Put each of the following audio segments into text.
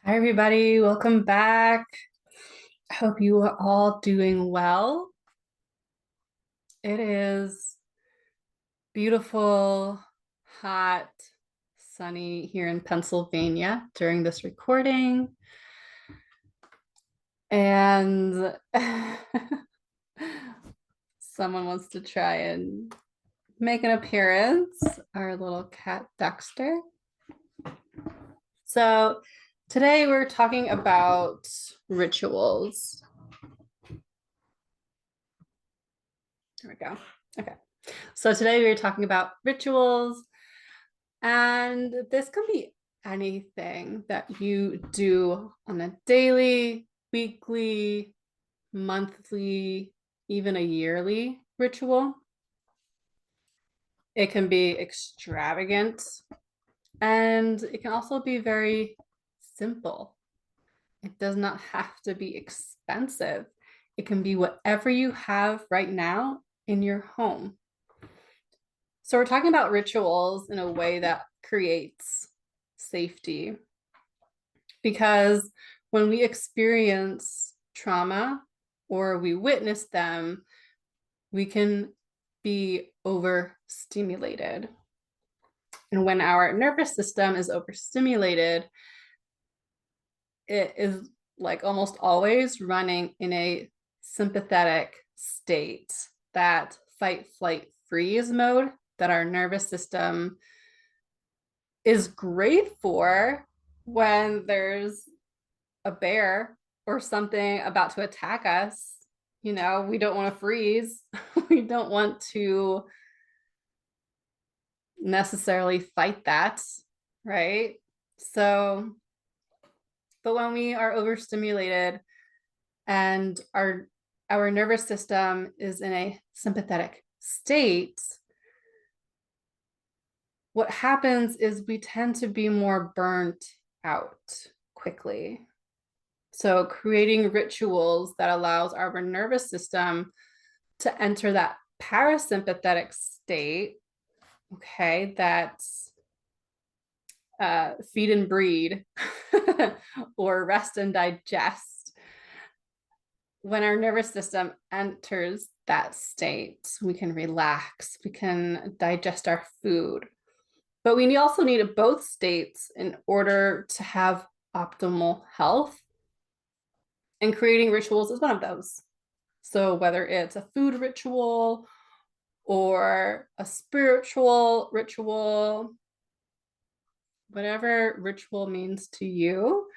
Hi, everybody. Welcome back. I hope you are all doing well. It is beautiful, hot, sunny here in Pennsylvania during this recording. And someone wants to try and make an appearance, our little cat Dexter. So today we're talking about rituals. There we go. Okay. So today we're talking about rituals, and this can be anything that you do on a daily, weekly, monthly, even a yearly ritual. It can be extravagant, and it can also be very simple. It does not have to be expensive. It can be whatever you have right now in your home. So we're talking about rituals in a way that creates safety, because when we experience trauma or we witness them, we can be overstimulated. And when our nervous system is overstimulated, it is like almost always running in a sympathetic state, that fight, flight, freeze mode that our nervous system is great for when there's a bear or something about to attack us. You know, we don't want to freeze. We don't want to necessarily fight that, right? So, but when we are overstimulated and our nervous system is in a sympathetic state, what happens is we tend to be more burnt out quickly. So creating rituals that allows our nervous system to enter that parasympathetic state, okay, that's feed and breed or rest and digest. When our nervous system enters that state, we can relax, we can digest our food. But we also need both states in order to have optimal health. And creating rituals is one of those. So whether it's a food ritual or a spiritual ritual, whatever ritual means to you,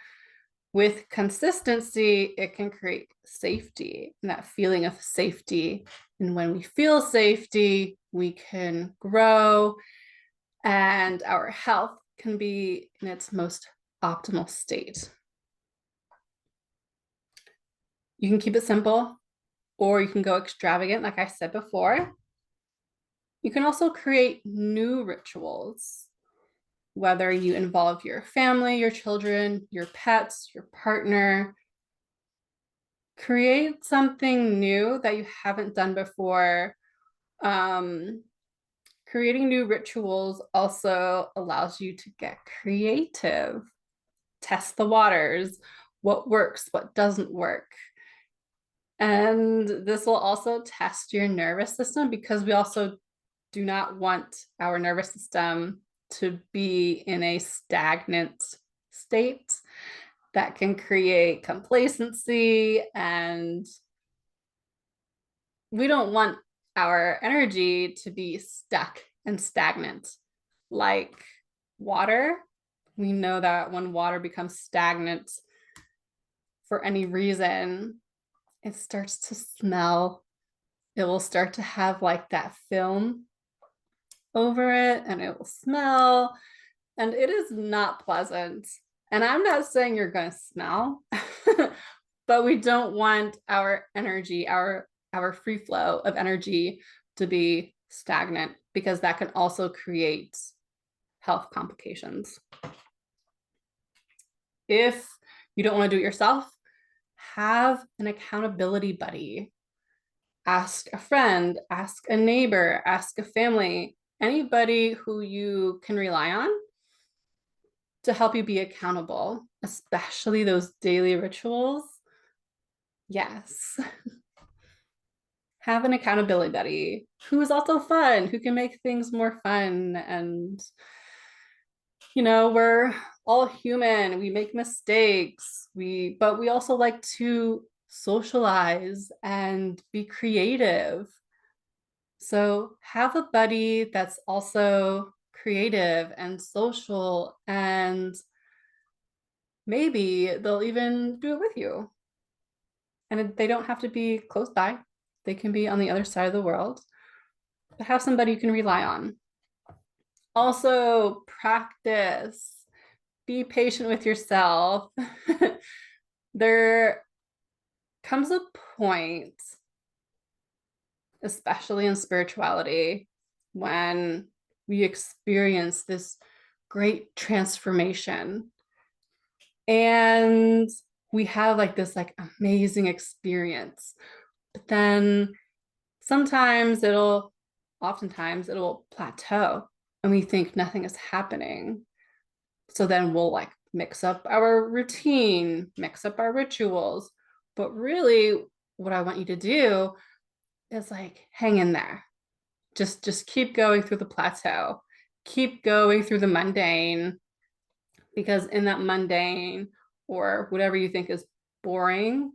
with consistency, it can create safety and that feeling of safety. And when we feel safety, we can grow and our health can be in its most optimal state. You can keep it simple, or you can go extravagant, like I said before. You can also create new rituals, whether you involve your family, your children, your pets, your partner. Create something new that you haven't done before. Creating new rituals also allows you to get creative, test the waters, what works, what doesn't work. And this will also test your nervous system, because we also do not want our nervous system to be in a stagnant state that can create complacency, and we don't want our energy to be stuck and stagnant. Like water, we know that when water becomes stagnant for any reason, it starts to smell. It will start to have like that film over it, and it will smell, and it is not pleasant. And I'm not saying you're going to smell, but we don't want our energy, our free flow of energy to be stagnant, because that can also create health complications. If you don't want to do it yourself, have an accountability buddy. Ask a friend, ask a neighbor, ask a family, anybody who you can rely on, to help you be accountable, especially those daily rituals. Yes. Have an accountability buddy who is also fun, who can make things more fun. And, we're all human. We make mistakes. But we also like to socialize and be creative. So have a buddy that's also creative and social, and maybe they'll even do it with you. And they don't have to be close by. They can be on the other side of the world, but have somebody you can rely on. Also, practice. Be patient with yourself. There comes a point, especially in spirituality, when we experience this great transformation and we have like this like amazing experience. But then oftentimes it'll plateau and we think nothing is happening. So then we'll like mix up our routine, mix up our rituals. But really, what I want you to do is like hang in there. Just keep going through the plateau. Keep going through the mundane, because in that mundane or whatever you think is boring,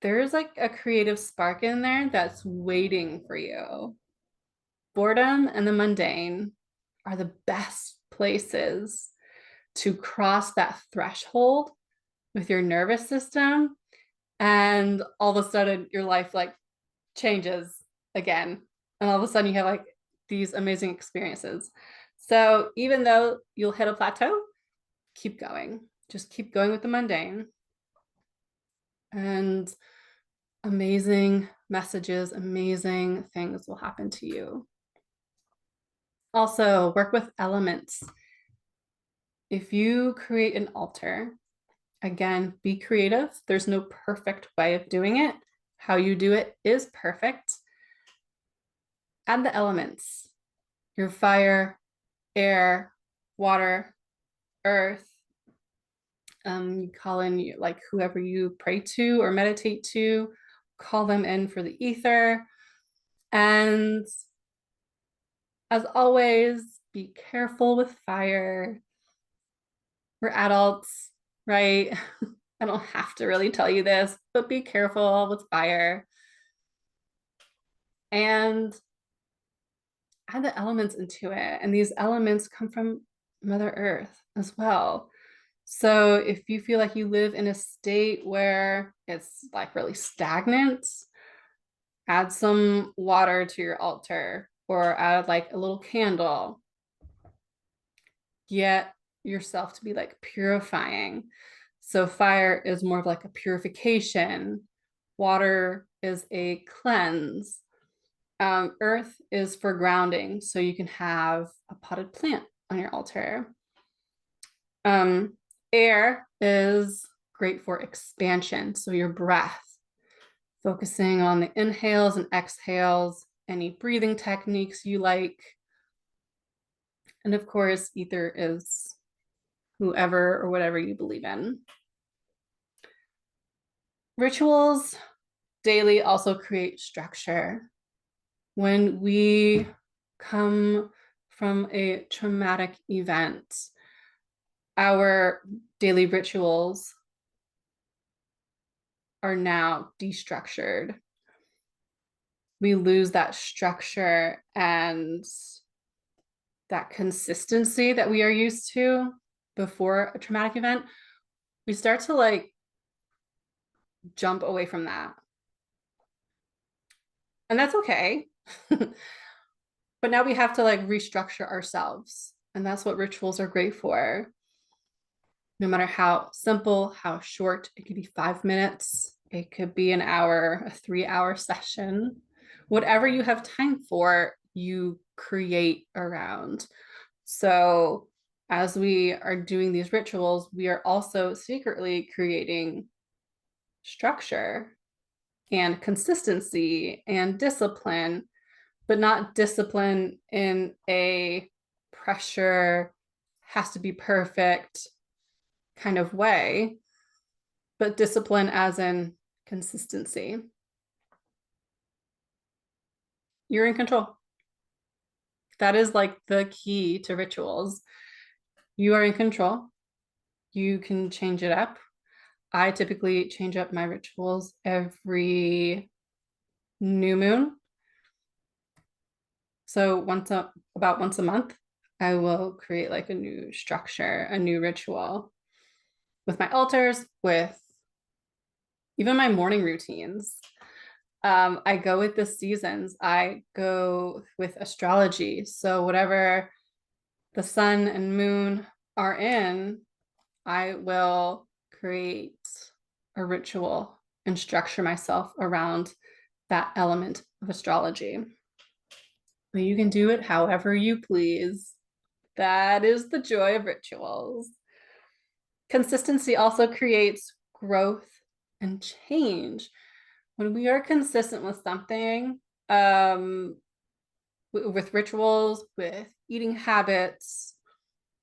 there's like a creative spark in there that's waiting for you. Boredom and the mundane are the best places to cross that threshold with your nervous system, and all of a sudden your life like changes again, and all of a sudden you have like these amazing experiences. So even though you'll hit a plateau, keep going. Just keep going with the mundane, and amazing messages, amazing things will happen to you. Also, work with elements. If you create an altar, again, be creative. There's no perfect way of doing it. How you do it is perfect. Add the elements: your fire, air, water, earth. You call in like whoever you pray to or meditate to, call them in for the ether. And as always, be careful with fire. We're adults, right? I don't have to really tell you this, but be careful with fire. And add the elements into it. And these elements come from Mother Earth as well. So if you feel like you live in a state where it's like really stagnant, add some water to your altar or add like a little candle. Get yourself to be like purifying. So fire is more of like a purification. Water is a cleanse. Earth is for grounding. So you can have a potted plant on your altar. Air is great for expansion. So your breath, focusing on the inhales and exhales, any breathing techniques you like. And of course, ether is whoever or whatever you believe in. Rituals daily also create structure. When we come from a traumatic event, our daily rituals are now destructured. We lose that structure and that consistency that we are used to before a traumatic event. We start to like jump away from that. And that's okay. But now we have to like restructure ourselves. And that's what rituals are great for. No matter how simple, how short, it could be 5 minutes, it could be an hour, a 3-hour session. Whatever you have time for, you create around. So as we are doing these rituals, we are also secretly creating structure and consistency and discipline, but not discipline in a pressure, has to be perfect kind of way, but discipline as in consistency. You're in control. That is like the key to rituals. You are in control. You can change it up. I typically change up my rituals every new moon. So about once a month, I will create like a new structure, a new ritual with my altars, with even my morning routines. I go with the seasons. I go with astrology. So whatever the sun and moon are in, I will create a ritual and structure myself around that element of astrology. But you can do it however you please. That is the joy of rituals. Consistency also creates growth and change. When we are consistent with something, with rituals, with eating habits,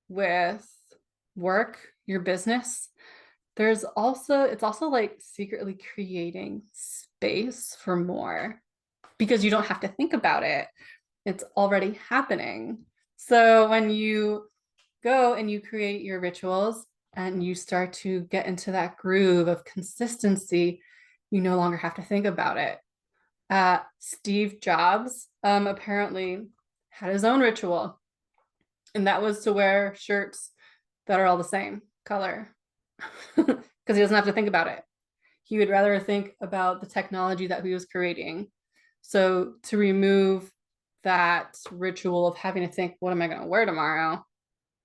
with work, your business, it's also like secretly creating space for more because you don't have to think about it. It's already happening. So when you go and you create your rituals and you start to get into that groove of consistency, you no longer have to think about it. Steve Jobs apparently had his own ritual, and that was to wear shirts that are all the same color because he doesn't have to think about it. He would rather think about the technology that he was creating. So to remove that ritual of having to think, what am I going to wear tomorrow?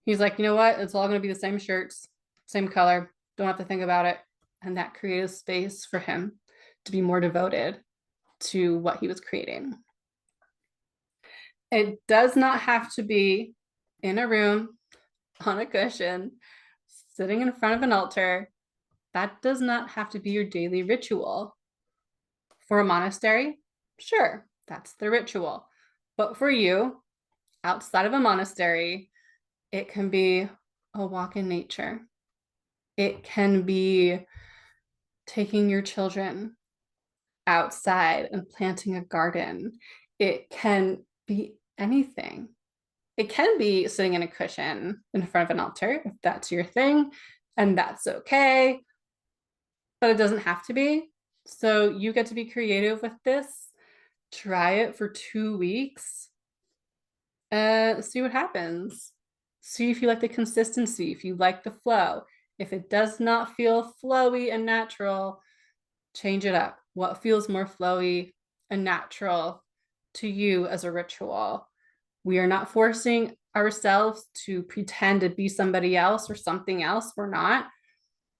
He's like, you know what? It's all going to be the same shirts, same color. Don't have to think about it. And that created space for him to be more devoted to what he was creating. It does not have to be in a room, on a cushion, sitting in front of an altar. That does not have to be your daily ritual. For a monastery, sure, that's the ritual. But for you, outside of a monastery, it can be a walk in nature. It can be taking your children outside and planting a garden. It can be anything. It can be sitting in a cushion in front of an altar if that's your thing, and that's okay, but it doesn't have to be. So you get to be creative with this. Try it for 2 weeks. See what happens. See if you like the consistency, if you like the flow. If it does not feel flowy and natural, change it up. What feels more flowy and natural to you as a ritual? We are not forcing ourselves to pretend to be somebody else or something else. We're not.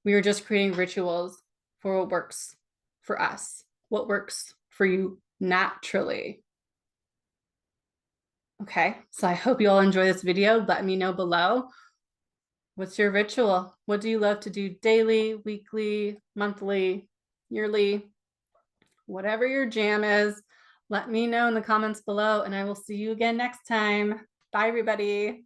We are just creating rituals for what works for us, what works for you naturally. Okay, so I hope you all enjoy this video. Let me know below. What's your ritual? What do you love to do daily, weekly, monthly, yearly? Whatever your jam is, let me know in the comments below, and I will see you again next time. Bye, everybody.